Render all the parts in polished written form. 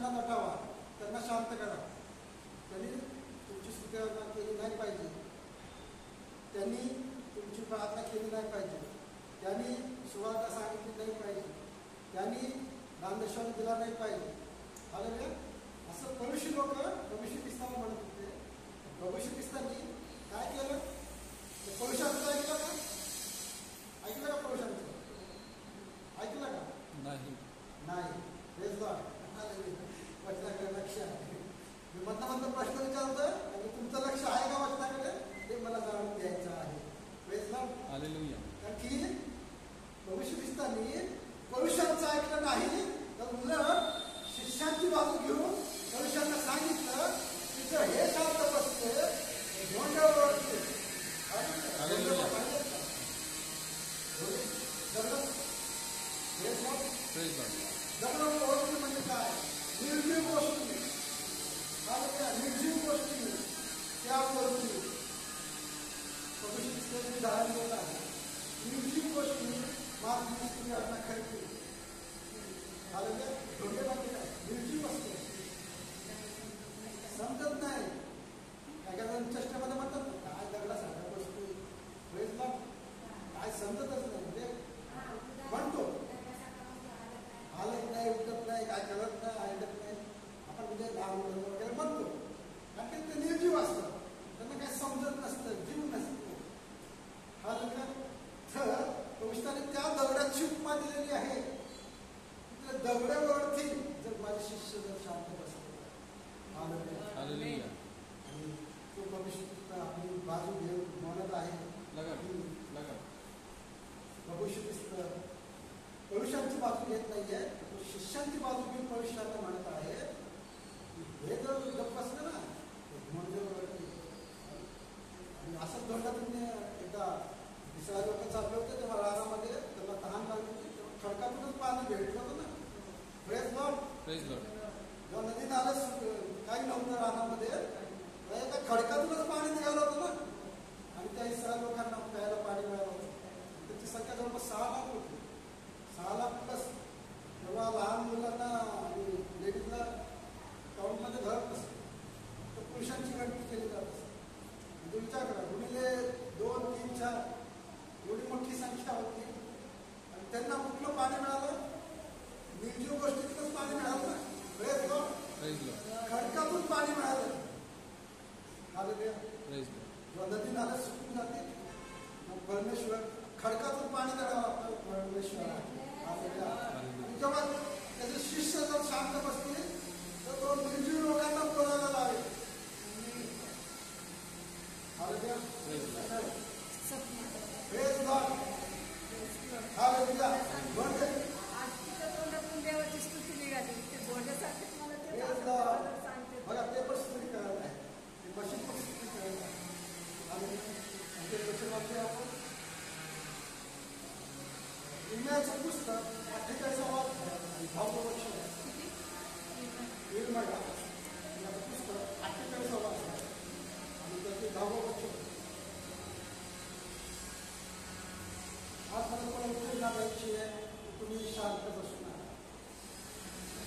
पुरुषांना नटावा, त्यांना शांत करा. त्यांनी तुमची स्तुती केली नाही पाहिजे, त्यांनी तुमची प्रार्थना केली नाही पाहिजे, त्यांनी सुवार्ता सांगितली नाही पाहिजे, त्यांनी नामदेशन दिला नाही पाहिजे. आले असं प्रभूशी लोक प्रभूशी ख्रिस्ताला म्हणत होते. प्रभूशी ख्रिस्तांनी काय केलं? परुषांचं ऐकलं का? ऐकलं का परुषांचं? ऐकलं का? नाही. वचनाकडे लक्ष आहे. मी मधला प्रश्न विचारतोय आणि तुमचं लक्ष आहे का वचनाकडे ते मला जाणून द्यायचं आहे. कारण की प्रभूशी ख्रिस्तांनी परुषांचं ऐकलं नाही, तर उलट शिष्यांची बाजू घेऊन परुषांना सांगितलं की जर हे शांत बसते गोंधळ ओळखते दगड ओळखणे म्हणजे काय? निर्जीव गोष्टी, निर्जीव गोष्टी त्यावरती प्रभूशी धारण केलं आहे. निर्जीव गोष्टी मागणी तुम्ही अर्थात खरेदी धोंडे बाकी काय निर्जीव असते, समजत नाही. चष्टामध्ये म्हणतात काय दगडा साध्या गोष्टी काय समजतच नाही. म्हणजे म्हणतो हालत नाही, उठत नाही, काय करत नाही, ऐकत नाही. आपण म्हणजे लहान मुलं वगैरे म्हणतो, कारण ते निर्जीव असतं, त्यांना काही समजत नसतं, जीव नसतो. हा तर प्रभूष्टाने त्या दगडाची उपमा दिलेली आहे. दगडावरती जर माझे शिष्य जर शांत बसले आणि तो भविष्य आपली बाजू घेऊन म्हणत आहे. परुषांची बाजू घेत नाहीये, तो शिष्यांची बाजू घेऊन परुषांना म्हणत आहे. हे जर गप्प बसलं ना म्हणजे असंच धोंडातून एकदा दुसऱ्या लोक चालले होते तेव्हा रानामध्ये त्यांना तहान लागली होती. खडकातूनच पाणी भेटलं होतं ना. Praise Lord. जेव्हा नदी नालं काही नव्हतं रानामध्ये, एका खडकातूनच पाणी निघालं होतं ना, आणि त्या 6 लोकांना प्यायला पाणी मिळालं होतं. त्याची संख्या जवळपास 6 लाख होती. 6 लाख प्लस जेव्हा लहान मुलांना आणि लेडीजला काउंटमध्ये धरत असते तर पुरुषांची गणती केली जात असते. म्हणजे विचार करा, गुणिले 2, 3, 4 एवढी मोठी संख्या होती आणि त्यांना कुठलं पाणी मिळालं? निर्जीव गोष्टीतूनच पाणी मिळालं ना. खडकातून पाणी मिळालं. जेव्हा नदी नाला सुकून जाते परमेश्वर खडकातून पाणी द्यावं परमेश्वर. जेव्हा त्याचे शिष्य जर शांत बसतील तर तो निर्जीव लोकांना बोलायला लावेल. देवाची स्तुती निघाली ते बोलण्यासाठी बघा ते पण स्तुती करत आहे, मशीन पण स्तुती करत आहे. आणि ते वचन आपण निर्णयाचं पुस्तक 48वा भाववचन निर्मळ पुस्तक 48वा आणि त्याचे 10वं वचन. आज मला पण उत्तर द्यायची आहे, तुम्ही शांत बसू नका.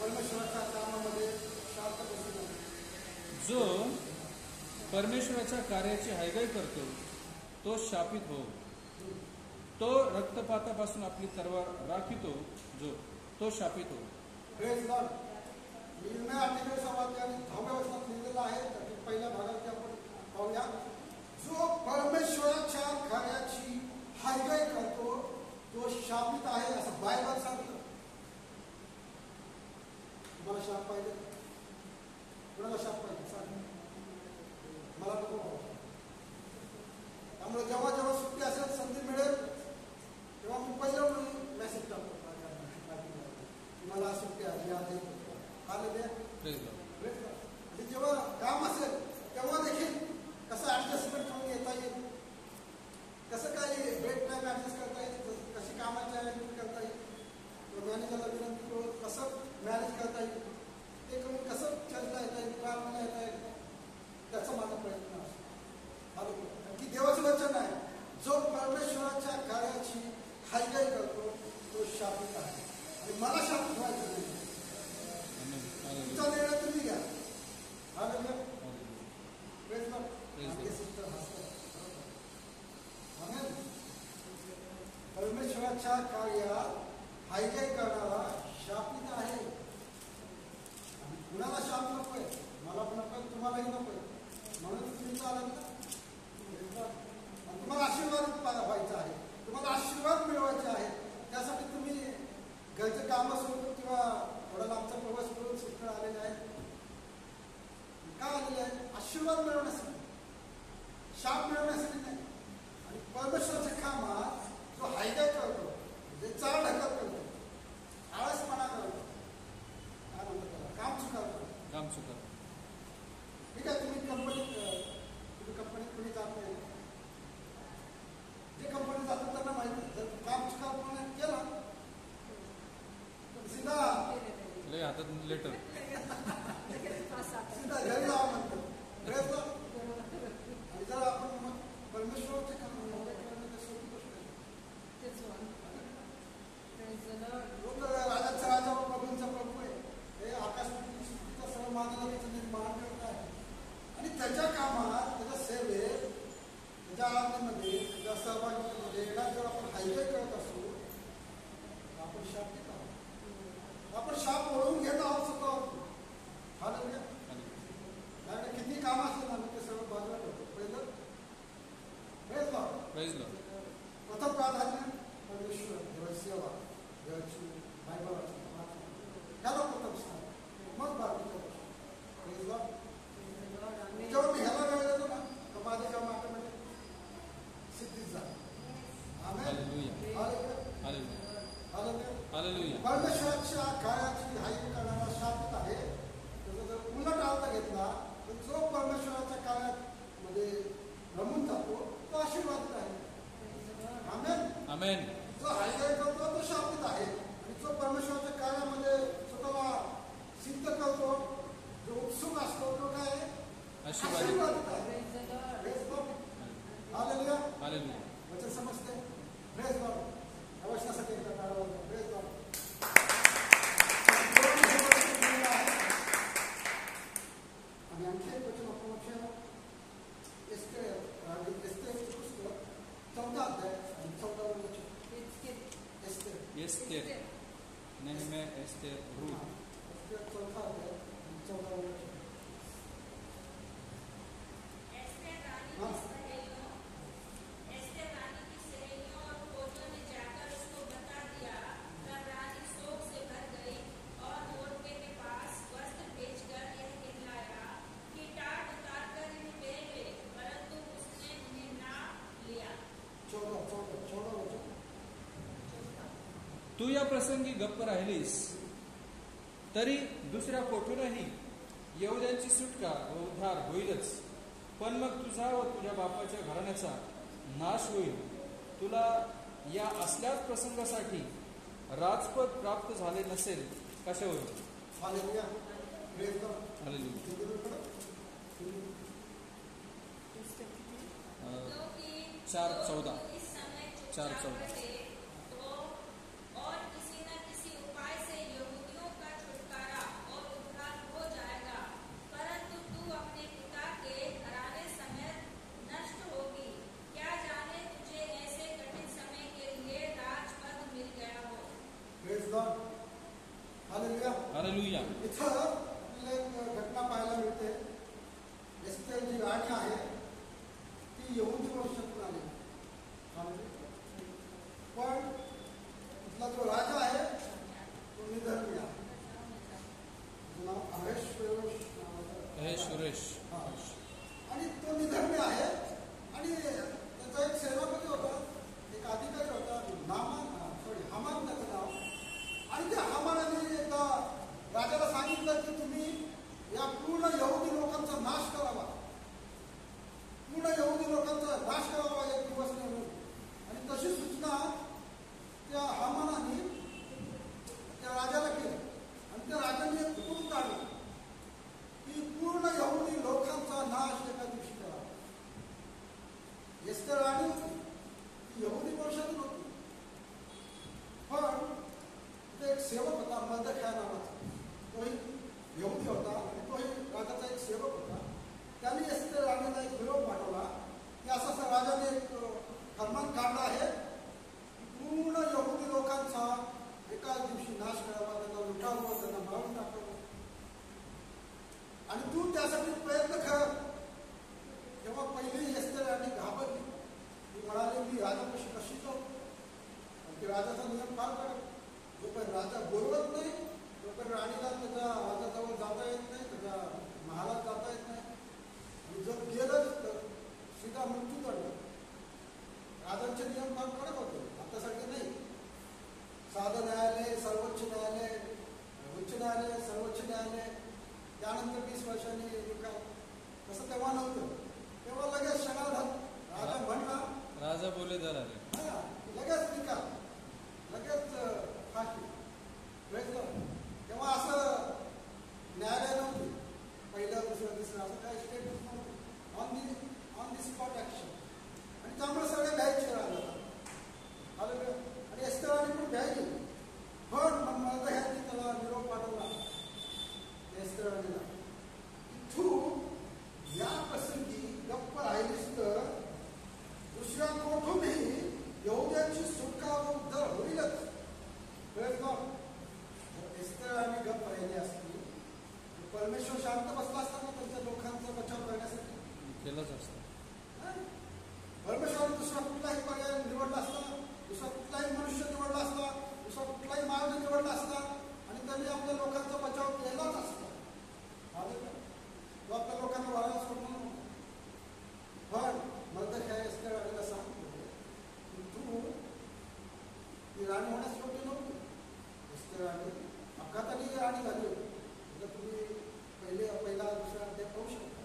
परमेश्वराच्या कामामध्ये शांत बसू नका. जो परमेश्वराच्या कार्याची हायगाई करतो तो शापित हो. तो रक्तपातापासून आपली तलवार राखितो जो तो शापित हो. Praise Lord. निर्णय 48वा अध्याय 10व्या वचनात लिहिलेला आहे. पहिल्या भागात आपण पाहूया. जो परमेश्वराच्या कार्याची हायगाई करतो तो शापित आहे असं बायबल सांगतं. तुम्हाला शाप पाहिजे? कुणाला शाप पाहिजे सांग. मला नको. त्यामुळे जेव्हा जेव्हा सुट्टी असेल, संधी मिळेल तेव्हा मी पहिलं मेसेज टाकतो मला सुट्टी आली आज आणि जेव्हा काम असेल तेव्हा देखील कसं ऍडजस्टमेंट करून येता येईल, कसं काही बेड टाईम ऍडजस्ट करता येईल, कशी कामाची ऍडजस्ट करता येईल, मॅनेजरला विनंती करून कसं मॅनेज करता येईल, ते करून कसं चर्चा येता येईल, प्रार्थना येता येईल, त्याचा माझा प्रयत्न असतो. की देवाचं वचन आहे, जो परमेश्वराच्या कार्याची हायगाई करतो तो शापित आहे. आणि मला शापित व्हायचं नाही. तुमचा चुका. ठीक आहे. तुम्ही कंपनीत कोणी जात नाही. जे कंपनीत जातात त्यांना माहिती, जर काम चुकापणे केलं तर सीधा लय हातात लेटर. सीधा घरी जावं म्हणतो. ड्रेस लाव. आणि जर आपण मग परमेश्वराचे काम करणं सोपी गोष्ट आहे. लोक राजाचा राजा प्रभूंचा प्रभू आहे. हे आकाश सृष्टीचा सर्व मानवाचं निर्माण करत आहे. आणि त्याच्या कामात, त्याच्या सेवेत, त्याच्या आज्ञेमध्ये, त्याच्या सहभागितेमध्ये जर आपण हायवे करत असू तर आपण शाप घेत आहोत. आपण शाप ओढवून घेत आहोत स्वतः. हा म्हणजे कारण किती काम असलं ना ते सगळं बाजूला ठेवतो. पहिलं प्रेज लॉर्ड. प्रथम प्राधान्य परमेश्वर, देवाची सेवा, देवाची बायबल वाचन, ह्याला प्रथम स्थान, मग बाकीच्या गोष्टी. Praise Lord. जेव्हा मी ह्याला वेळ देतो ना तर माझे काम ऑटोमॅटिक सिद्धीच झालं. हालेलुया. हालेलुया. परमेश्वराच्या कार्याची हाई करणारा शापित आहे. त्याचा जर उलट अर्थ घेतला तर जो परमेश्वराच्या कार्यामध्ये रमून जातो तो आशीर्वादित आहे. आमेन. आमेन. जो हायगाय करतो तो शापित आहे. आणि जो परमेश्वराच्या कार्यामध्ये स्वतःला सिद्ध करतो, जो उत्सुक असतो तो काय आशीर्वादित आहे. हालेलुया. हालेलुया. वचन समजते. Praise Lord. अवश्यासाठी एकदा काढावं. Praise Lord. आणि आणखी एक वचन आपण एस्तेरचं पुस्तक 14 अध्याय आणि 14 वचन. एस्तेर. नेहम्या, Esther, Ruth. 14 अध्याय आणि 14 वचन. तू या प्रसंगी गप्प राहिलीस तरी दुसऱ्या कोठूनही यहूद्यांची सुटका व उद्धार होईलच. पण मग तुझा व तुझ्या बापाच्या घराण्याचा नाश होईल. तुला या असल्याच प्रसंगासाठी राजपद प्राप्त झाले नसेल कशावर. Hallelujah. Praise Lord. Hallelujah. 4:14. 4:14. Hallelujah. इथं आपल्याला एक घटना पाहायला मिळते. एस्तेर जी राणी आहे ती यहूदी वंशातून आली. पण इथला जो राजा आहे तो निधर्मी आहे. त्याचं नाव अहेश्वरोश. आणि तो निधर्मी आहे. आणि त्याचा एक सेनापती होता, एक अधिकारी होता, हामान त्याचं नाव. आणि त्या हामानाने एकदा राजाला सांगितलं की तुम्ही या पूर्ण यहुदी लोकांचा नाश करावा. पूर्ण यहुदी लोकांचा नाश करावा एक दिवस नेमून. आणि तशी सूचना त्या हामानाने त्या राजाला केली. आणि त्या राजाने एक हुकूम काढला की पूर्ण यहुदी लोकांचा नाश एका दिवशी करावा. एस्तेर राणी होती, ती यहुदी वंशातून होती. पण एक सेवक होता मर्दखाय नावाचा. तोही यहुदी होता आणि तोही राजाचा एक सेवक होता. त्यांनी एस्तेर राणीला एक विरोध पाठवला की असा राजाने एक फर्मान काढला आहे पूर्ण यहुदी लोकांचा एकाच दिवशी नाश करावा, त्यांना लुटावं, त्यांना मारून टाकावं. आणि तू त्यासाठी प्रयत्न कर. तेव्हा पहिली एस्तेर राणी घाबरली. ती म्हणाली मी राजापाशी कशी जाऊ. आणि ते राजाचा नियम फार कडक. जोपर्यंत राजा बोलवत नाही तोपर्यंत राणीला त्याच्या राजाजवळ जाता येत नाही, त्याच्या महालात जाता येत नाही. आणि जर गेलंच तर सीधा मृत्यू दंड. राजांचे नियम फार कडक होते, आतासारखे नाही. साधं न्यायालय, सर्वोच्च न्यायालय, उच्च न्यायालय, सर्वोच्च न्यायालय, त्यानंतर वर्षांनी काय तसं तेव्हा नव्हतं. तेव्हा लगेच क्षणार्धात राजा म्हणला, राजा बोले दर आले. हा लगेच निकाल, लगेच फाशी. तेव्हा असं न्यायालय नव्हती, पहिलं दुसरं तिसरं असं काही स्टेटमेंट नव्हतं. On the spot action. आणि त्यामुळे सगळे घ्यायचे राहिलं आणि एस्तेराने पण घ्यायची. पण मला तर ह्यांनी त्याला निरोप पाठवला एस्तेराणीला, तू या प्रसंगी गप्प राहिलीस तर दुसऱ्या कोठूनही यहुद्यांची सुटका व उद्धार होईलच. एस्तेराने गप्प राहिली असती, परमेश्वर शांत बसला असता ना त्यांच्या लोकांचा बचाव करण्यासाठी. केलंच असतं. परमेश्वराने दुसरा कुठलाही पर्याय निवडला असता, दुसरा कुठलाही मनुष्य निवडला असता, दुसरा कुठलाही मार्ग निवडला असता आणि त्यांनी आपल्या लोकांचा बचाव केलाच असता. तो आपल्या लोकांना वाढायला सोडणार नव्हता. पण मला तर ह्या एस्तेराणीला सांगतो की तू ती राणी होण्यास योग्य नव्हती. एस्तेराणी अपघाताने राणी झाली होती. तर तुम्ही पहिला दुसरा अध्याय पाहू शकता.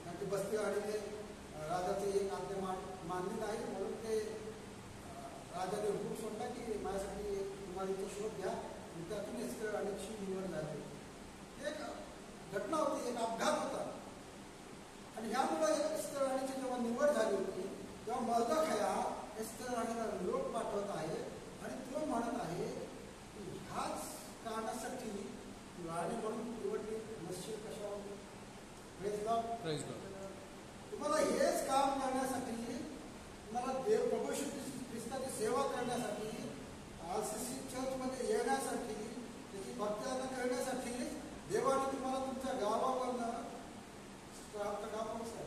कारण ते बस्ती राणीने राजाचे एक आज्ञा मानली नाही, म्हणून ते राजाने हुकूम सोडला की माझ्यासाठी एक कुमारीचा शोध घ्या आणि त्यातून एस्तेर राणीची निवड झाली. एक घटना होती, एक अपघात होता. आणि ह्यामुळे एस्तेर राणीची जेव्हा निवड झाली होती तेव्हा मर्दखया एस्तेर राणीला निरोप पाठवत आहे आणि तो म्हणत आहे की ह्याच कारणासाठी राणी म्हणून निवडली नसशील कशावर. Praise God. तुम्हाला हेच काम करण्यासाठी, तुम्हाला देव प्रभू ख्रिस्ताची सेवा करण्यासाठी, RCC चर्चमध्ये येण्यासाठी, त्याची भक्ती करण्यासाठी देवाने तुम्हाला तुमच्या गावावरनं आपलं गाव कोणतं आहे?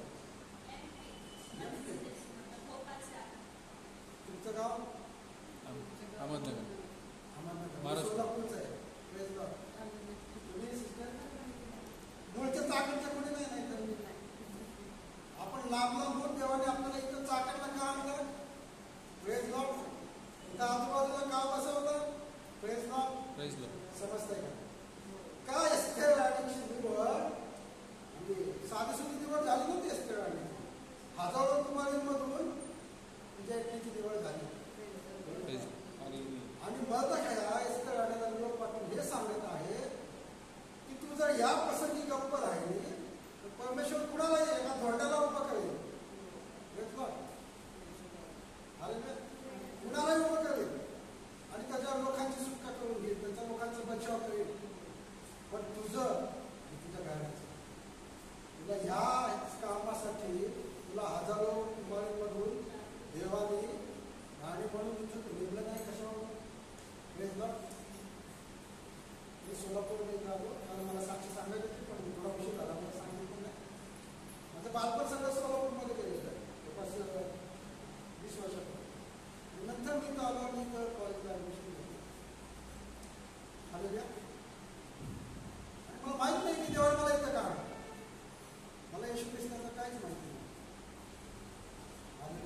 तुमचं गाव अहमदनगर. अहमदनगर सोलापूरचं आहे. तुम्ही सिस्टर मूळच्या चाकणच्या कोणी नाही तर आपण लांब लांबून देवाने आपल्याला इथं चाकणला का आणलं? Praise Lord. इथं आजूबाजूला गाव बसवलं. Praise Lord. Praise Lord. समजतंय का? काय एस्तेर राणीची निवड म्हणजे साधी सुधी निवड झाली नव्हती. एस्तेर राणी हजारो कुमारींमधून विजयची निवड झाली. आणि मर्दखया एस्तेर राणीला निरोप पाठवून हे सांगत आहे की तू जर या प्रसंगी गप्प राहिली तर परमेश्वर कुणाला एका धोंड्याला उभं करेल. कुणालाही उभं करेल आणि त्याच्या लोकांची सुटका करून घेईल, त्याच्या लोकांचा बचाव करेल. पण तुझं तुझ्या घराचं तुला ह्या कामासाठी तुला हजारो कुमारींमधून देवाने राणी म्हणून तुझं निवडलं नाही. कशावर? मी सोलापूरमध्ये आलो कारण मला साक्षी सांगायची होती, पण थोडा उशीर झाला, मला सांगितलं नाही. माझं बालपण सगळं सोलापूरमध्ये केलेलं आहे जवळपास 20 वर्षापूर्वी. नंतर मी इथं आलो आणि इथं कॉलेजला ॲडमिशन घेतलं. आणि मला माहीत नाही की देवाने मला इथं का आणलं. मला येशू ख्रिस्ताचं काहीच माहिती नाही. आणि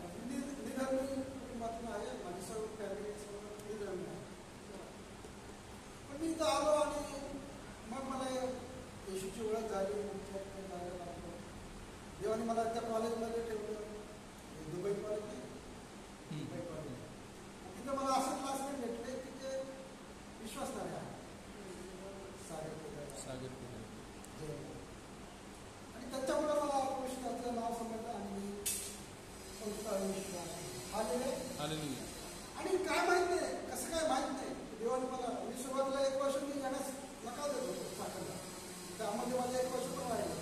निधर्मी कुटुंबातून आहे, माझी सर्व फॅमिली सर्व निधर्मी आहे. पण मी इथं आलो आणि मग मला येशूची ओळख झाली. जायला लागलो. देवाने मला त्या कॉलेजमध्ये ठेवलं, दुबई कॉलेज नाही, दुबई कॉलेज. तिथं मला असं क्लासमेट भेटले की ते विश्वासणारे आहे. सागर आणि त्याच्यामुळे मला कृष्णाचं नाव समजलं आणि मी आणि काय माहित नाही कसं काय माहित नाही. देवाने मला मी सुरुवातीला 1 वर्ष मी येण्यास नकार देत होतो चाकणला. त्यामध्ये माझं 1 वर्ष पण राहिलं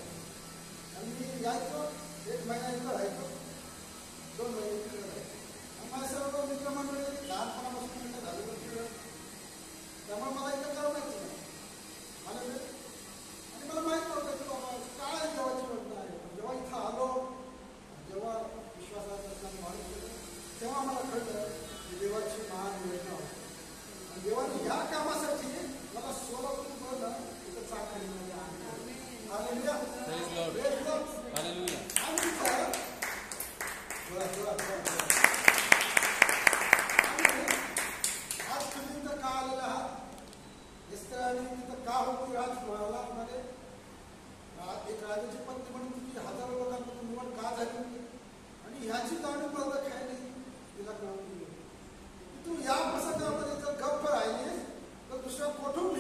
आणि मी यायचो, 1 महिना इथं राहायचो, 2 महिने तिकडे राहायचो. आणि माझ्या सर्व मित्रमंडळी लहानपणापासून इथं झालेलं फिरत, त्यामुळे मला इथं करमायचं नाही. आणि मला माहीत नव्हतं की बाबा काय देवाची योजना आहे. जेव्हा इथं आलो, जेव्हा विश्वासात माणूस तेव्हा मला कळलं की देवाची महान योजना होती. आणि देवाने ह्या कामासाठी मला सोलापूरवरनं इथं चाकणीमध्ये आणलं. हालेलुया. आणि का होती महाराजमध्ये एक राजाची पत्नी म्हणून तुझी हजारो लोकांमधून निवड का झाली होती आणि ह्याची जाणीव मला काय नाही तिला कळून दिली. तू या प्रसंगामध्ये जर गप्प राहिलीस तर दुसऱ्या कोठून